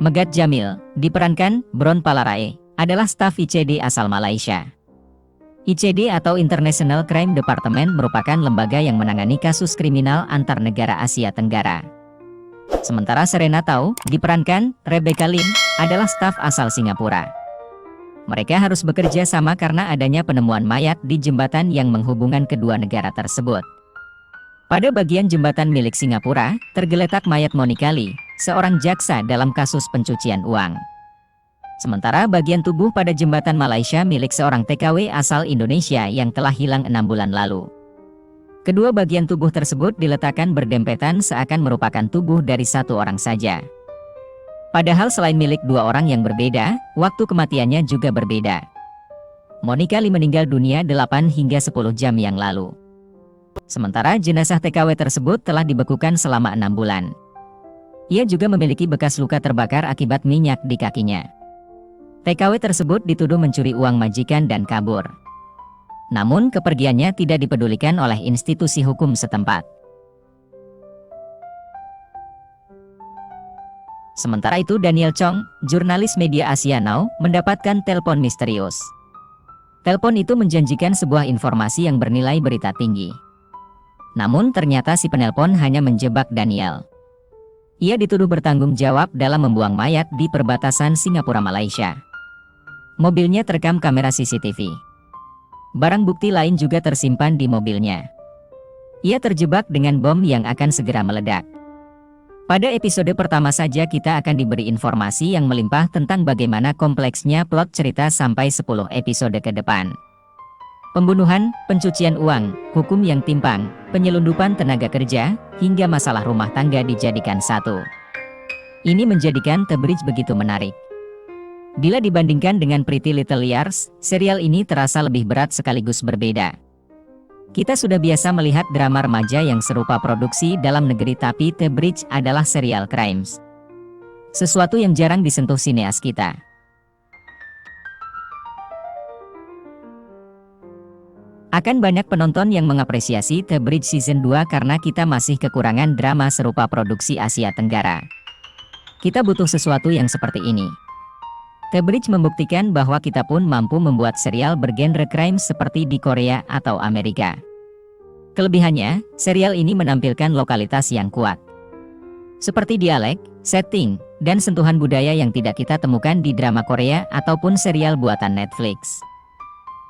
Megat Jamil, diperankan Bron Palarae, adalah staf ICD asal Malaysia. ICD atau International Crime Department merupakan lembaga yang menangani kasus kriminal antar negara Asia Tenggara. Sementara Serena Tau, diperankan Rebecca Lim, adalah staf asal Singapura. Mereka harus bekerja sama karena adanya penemuan mayat di jembatan yang menghubungkan kedua negara tersebut. Pada bagian jembatan milik Singapura, tergeletak mayat Monica Lee, seorang jaksa dalam kasus pencucian uang. Sementara bagian tubuh pada jembatan Malaysia milik seorang TKW asal Indonesia yang telah hilang 6 bulan lalu. Kedua bagian tubuh tersebut diletakkan berdempetan seakan merupakan tubuh dari satu orang saja. Padahal selain milik dua orang yang berbeda, waktu kematiannya juga berbeda. Monica Lee meninggal dunia 8 hingga 10 jam yang lalu. Sementara jenazah TKW tersebut telah dibekukan selama 6 bulan. Ia juga memiliki bekas luka terbakar akibat minyak di kakinya. TKW tersebut dituduh mencuri uang majikan dan kabur. Namun kepergiannya tidak dipedulikan oleh institusi hukum setempat. Sementara itu Daniel Chong, jurnalis media Asia Now, mendapatkan telepon misterius. Telepon itu menjanjikan sebuah informasi yang bernilai berita tinggi. Namun ternyata si penelpon hanya menjebak Daniel. Ia dituduh bertanggung jawab dalam membuang mayat di perbatasan Singapura-Malaysia. Mobilnya terekam kamera CCTV. Barang bukti lain juga tersimpan di mobilnya. Ia terjebak dengan bom yang akan segera meledak. Pada episode pertama saja kita akan diberi informasi yang melimpah tentang bagaimana kompleksnya plot cerita sampai 10 episode ke depan. Pembunuhan, pencucian uang, hukum yang timpang, penyelundupan tenaga kerja, hingga masalah rumah tangga dijadikan satu. Ini menjadikan The Bridge begitu menarik. Bila dibandingkan dengan Pretty Little Liars, serial ini terasa lebih berat sekaligus berbeda. Kita sudah biasa melihat drama remaja yang serupa produksi dalam negeri, tapi The Bridge adalah serial crimes. Sesuatu yang jarang disentuh sineas kita. Akan banyak penonton yang mengapresiasi The Bridge Season 2 karena kita masih kekurangan drama serupa produksi Asia Tenggara. Kita butuh sesuatu yang seperti ini. The Bridge membuktikan bahwa kita pun mampu membuat serial bergenre crime seperti di Korea atau Amerika. Kelebihannya, serial ini menampilkan lokalitas yang kuat. Seperti dialek, setting, dan sentuhan budaya yang tidak kita temukan di drama Korea ataupun serial buatan Netflix.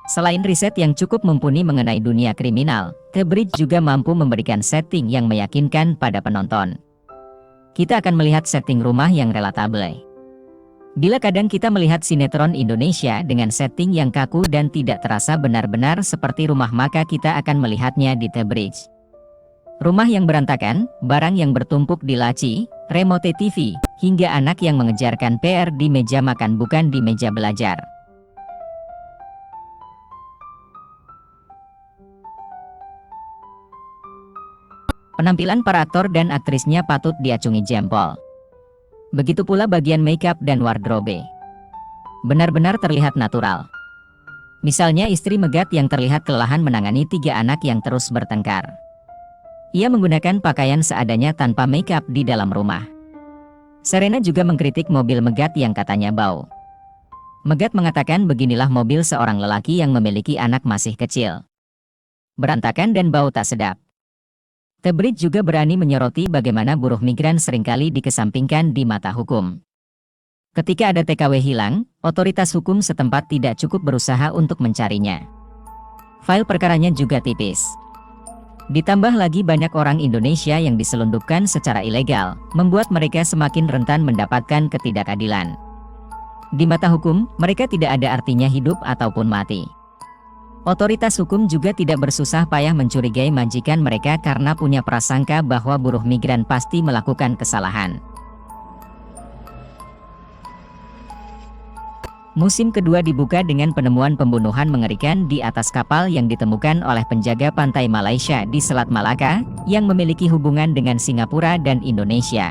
Selain riset yang cukup mumpuni mengenai dunia kriminal, The Bridge juga mampu memberikan setting yang meyakinkan pada penonton. Kita akan melihat setting rumah yang relatable. Bila kadang kita melihat sinetron Indonesia dengan setting yang kaku dan tidak terasa benar-benar seperti rumah, maka kita akan melihatnya di The Bridge. Rumah yang berantakan, barang yang bertumpuk di laci, remote TV, hingga anak yang mengejarkan PR di meja makan bukan di meja belajar. Penampilan para aktor dan aktrisnya patut diacungi jempol. Begitu pula bagian makeup dan wardrobe. Benar-benar terlihat natural. Misalnya istri Megat yang terlihat kelelahan menangani 3 anak yang terus bertengkar. Ia menggunakan pakaian seadanya tanpa makeup di dalam rumah. Serena juga mengkritik mobil Megat yang katanya bau. Megat mengatakan beginilah mobil seorang lelaki yang memiliki anak masih kecil. Berantakan dan bau tak sedap. The Bridge juga berani menyoroti bagaimana buruh migran seringkali dikesampingkan di mata hukum. Ketika ada TKW hilang, otoritas hukum setempat tidak cukup berusaha untuk mencarinya. File perkaranya juga tipis. Ditambah lagi banyak orang Indonesia yang diselundupkan secara ilegal, membuat mereka semakin rentan mendapatkan ketidakadilan. Di mata hukum, mereka tidak ada artinya hidup ataupun mati. Otoritas hukum juga tidak bersusah payah mencurigai majikan mereka karena punya prasangka bahwa buruh migran pasti melakukan kesalahan. Musim kedua dibuka dengan penemuan pembunuhan mengerikan di atas kapal yang ditemukan oleh penjaga pantai Malaysia di Selat Malaka, yang memiliki hubungan dengan Singapura dan Indonesia.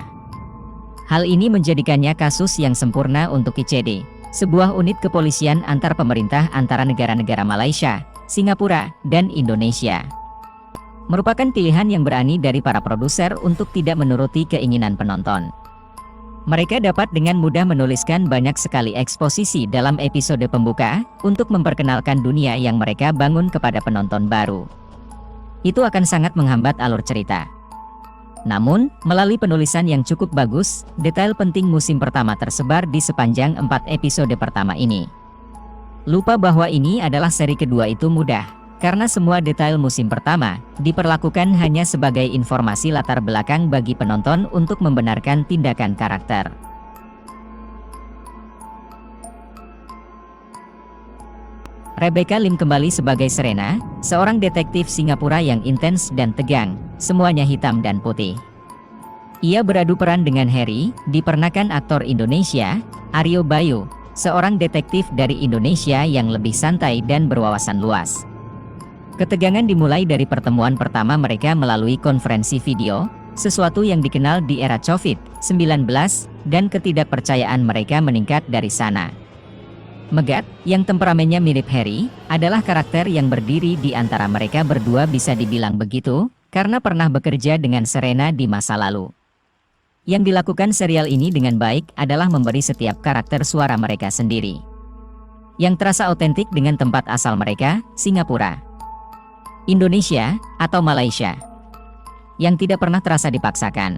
Hal ini menjadikannya kasus yang sempurna untuk ICD. Sebuah unit kepolisian antar pemerintah antara negara-negara Malaysia, Singapura, dan Indonesia. Merupakan pilihan yang berani dari para produser untuk tidak menuruti keinginan penonton. Mereka dapat dengan mudah menuliskan banyak sekali eksposisi dalam episode pembuka, untuk memperkenalkan dunia yang mereka bangun kepada penonton baru. Itu akan sangat menghambat alur cerita. Namun, melalui penulisan yang cukup bagus, detail penting musim pertama tersebar di sepanjang 4 episode pertama ini. Lupa bahwa ini adalah seri kedua itu mudah, karena semua detail musim pertama diperlakukan hanya sebagai informasi latar belakang bagi penonton untuk membenarkan tindakan karakter. Rebecca Lim kembali sebagai Serena, seorang detektif Singapura yang intens dan tegang, semuanya hitam dan putih. Ia beradu peran dengan Harry, diperankan aktor Indonesia, Aryo Bayu, seorang detektif dari Indonesia yang lebih santai dan berwawasan luas. Ketegangan dimulai dari pertemuan pertama mereka melalui konferensi video, sesuatu yang dikenal di era COVID-19, dan ketidakpercayaan mereka meningkat dari sana. Megat, yang temperamennya mirip Harry, adalah karakter yang berdiri di antara mereka berdua, bisa dibilang begitu, karena pernah bekerja dengan Serena di masa lalu. Yang dilakukan serial ini dengan baik adalah memberi setiap karakter suara mereka sendiri, yang terasa otentik dengan tempat asal mereka, Singapura, Indonesia, atau Malaysia, yang tidak pernah terasa dipaksakan.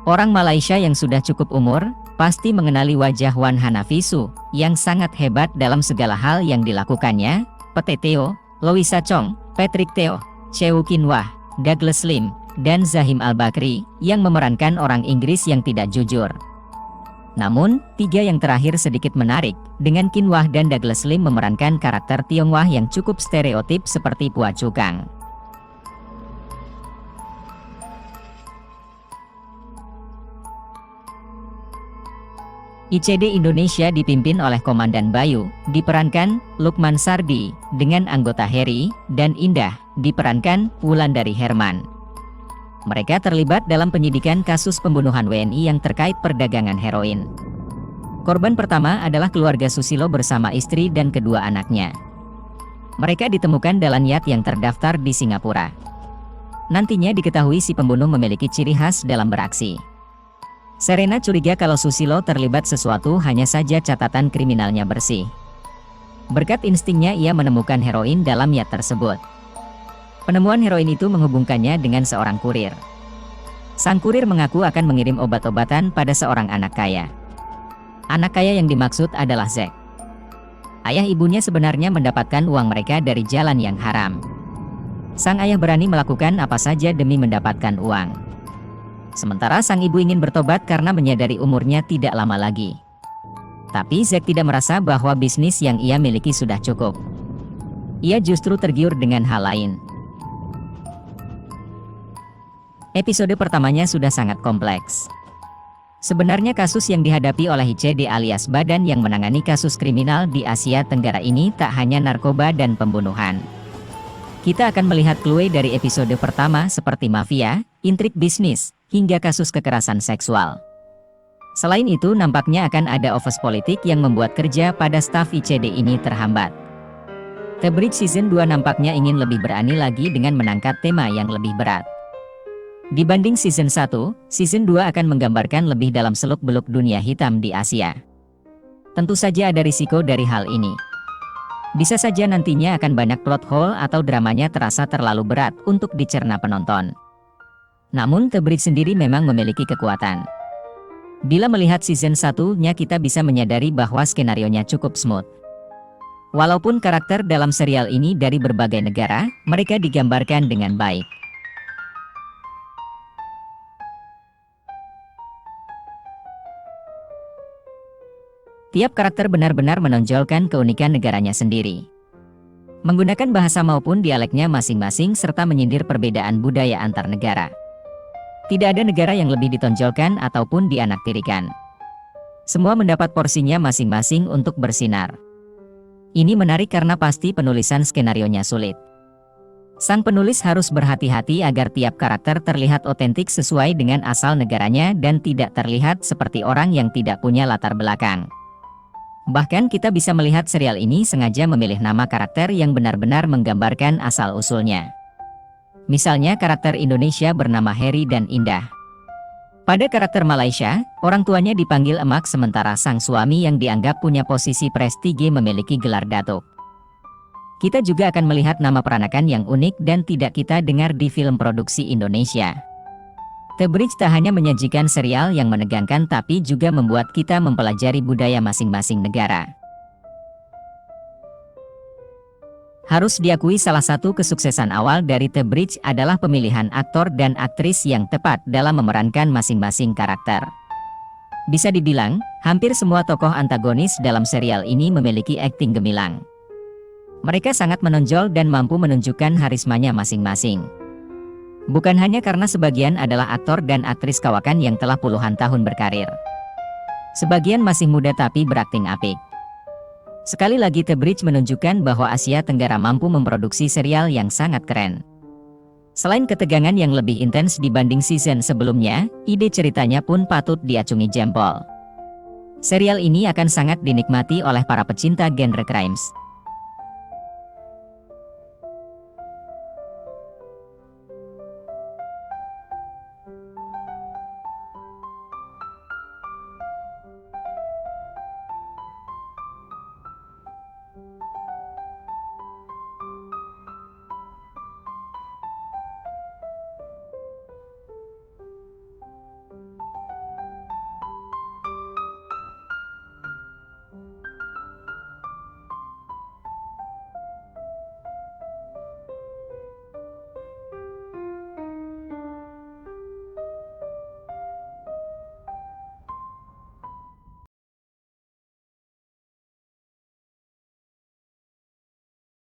Orang Malaysia yang sudah cukup umur, pasti mengenali wajah Wan Hanafisu, yang sangat hebat dalam segala hal yang dilakukannya, Pete Teo, Louisa Chong, Patrick Teo, Chew Kin Wah, Douglas Lim, dan Zahim Al-Bakri, yang memerankan orang Inggris yang tidak jujur. Namun, 3 yang terakhir sedikit menarik, dengan Kin Wah dan Douglas Lim memerankan karakter Tionghoa yang cukup stereotip seperti Pua Chu Kang. ICD Indonesia dipimpin oleh Komandan Bayu, diperankan Lukman Sardi, dengan anggota Harry dan Indah, diperankan Wulandari Herman. Mereka terlibat dalam penyidikan kasus pembunuhan WNI yang terkait perdagangan heroin. Korban pertama adalah keluarga Susilo bersama istri dan kedua anaknya. Mereka ditemukan dalam yacht yang terdaftar di Singapura. Nantinya diketahui si pembunuh memiliki ciri khas dalam beraksi. Serena curiga kalau Susilo terlibat sesuatu, hanya saja catatan kriminalnya bersih. Berkat instingnya ia menemukan heroin dalam yacht tersebut. Penemuan heroin itu menghubungkannya dengan seorang kurir. Sang kurir mengaku akan mengirim obat-obatan pada seorang anak kaya. Anak kaya yang dimaksud adalah Zack. Ayah ibunya sebenarnya mendapatkan uang mereka dari jalan yang haram. Sang ayah berani melakukan apa saja demi mendapatkan uang. Sementara sang ibu ingin bertobat karena menyadari umurnya tidak lama lagi. Tapi Zack tidak merasa bahwa bisnis yang ia miliki sudah cukup. Ia justru tergiur dengan hal lain. Episode pertamanya sudah sangat kompleks. Sebenarnya kasus yang dihadapi oleh ICD alias Badan yang menangani kasus kriminal di Asia Tenggara ini tak hanya narkoba dan pembunuhan. Kita akan melihat clue dari episode pertama seperti mafia, intrik bisnis, hingga kasus kekerasan seksual. Selain itu, nampaknya akan ada office politik yang membuat kerja pada staf ICD ini terhambat. The Bridge Season 2 nampaknya ingin lebih berani lagi dengan mengangkat tema yang lebih berat. Dibanding Season 1, Season 2 akan menggambarkan lebih dalam seluk-beluk dunia hitam di Asia. Tentu saja ada risiko dari hal ini. Bisa saja nantinya akan banyak plot hole atau dramanya terasa terlalu berat untuk dicerna penonton. Namun The Bridge sendiri memang memiliki kekuatan. Bila melihat season 1-nya kita bisa menyadari bahwa skenarionya cukup smooth. Walaupun karakter dalam serial ini dari berbagai negara, mereka digambarkan dengan baik. Tiap karakter benar-benar menonjolkan keunikan negaranya sendiri. Menggunakan bahasa maupun dialeknya masing-masing serta menyindir perbedaan budaya antar negara. Tidak ada negara yang lebih ditonjolkan ataupun dianaktirikan. Semua mendapat porsinya masing-masing untuk bersinar. Ini menarik karena pasti penulisan skenarionya sulit. Sang penulis harus berhati-hati agar tiap karakter terlihat otentik sesuai dengan asal negaranya dan tidak terlihat seperti orang yang tidak punya latar belakang. Bahkan kita bisa melihat serial ini sengaja memilih nama karakter yang benar-benar menggambarkan asal-usulnya. Misalnya karakter Indonesia bernama Harry dan Indah. Pada karakter Malaysia, orang tuanya dipanggil emak sementara sang suami yang dianggap punya posisi prestige memiliki gelar datuk. Kita juga akan melihat nama peranakan yang unik dan tidak kita dengar di film produksi Indonesia. The Bridge tak hanya menyajikan serial yang menegangkan tapi juga membuat kita mempelajari budaya masing-masing negara. Harus diakui salah satu kesuksesan awal dari The Bridge adalah pemilihan aktor dan aktris yang tepat dalam memerankan masing-masing karakter. Bisa dibilang, hampir semua tokoh antagonis dalam serial ini memiliki akting gemilang. Mereka sangat menonjol dan mampu menunjukkan harismanya masing-masing. Bukan hanya karena sebagian adalah aktor dan aktris kawakan yang telah puluhan tahun berkarir. Sebagian masih muda tapi berakting apik. Sekali lagi The Bridge menunjukkan bahwa Asia Tenggara mampu memproduksi serial yang sangat keren. Selain ketegangan yang lebih intens dibanding season sebelumnya, ide ceritanya pun patut diacungi jempol. Serial ini akan sangat dinikmati oleh para pecinta genre crimes.